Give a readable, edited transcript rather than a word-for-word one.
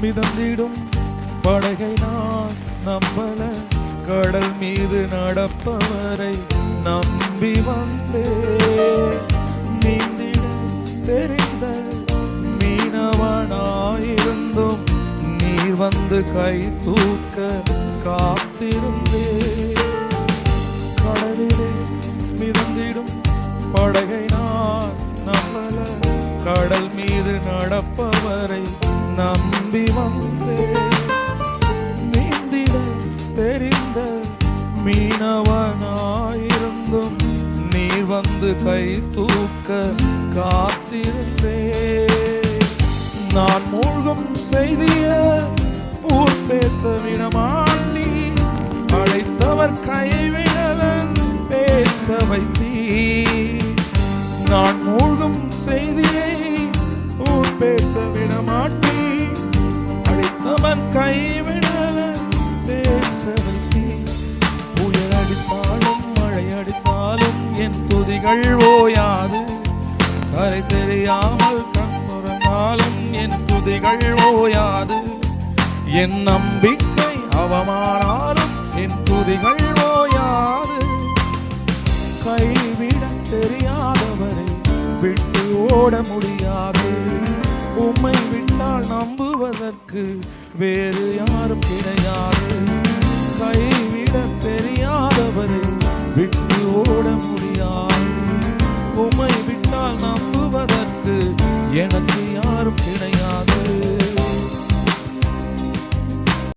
மிதந்திடும் படகை நான் நம்பல, கடல் மீது நடப்பவரை நம்பி வந்தே. நீந்திட தெரிந்த மீனவனாயிருந்தும் நீர் வந்து கை தூக்க காத்திருந்தே. கடலிலே மிதந்திடும் படகை நான் நம்பல, கடல் மீது நடப்பவரை நம்பி வந்தே. நீந்திட தெரிந்த மீனவனாயிருந்தும் நீர் வந்து கை தூக்க காத்திருந்தே. நான் மூழ்கும் செய்திய ஊர் பேச விடமாட்டி, அழைத்தவர் கைவிடலன் பேச வைத்தீ. நான் மூழ்கும் செய்தியை ஊர் பேச விடமாட்டி, அழைத்தவன் கைவிடலன் பேச வைத்தீ. புயல் அடித்தாலும் மழை அடித்தாலும் என் துதிகள் ஓயாது, கரை தெரியாமல் கண் துறந்தாலும் என் துதிகள் ஓயாது. என் நம்பிக்கை அவமானாலும் என் துதிகள் ஓயாது. கைவிட தெரியாதவரை விட்டு ஓட முடியாது. உம்மை விட்டால் நம்புவதற்கு வேறு யாரும் கிடையாது.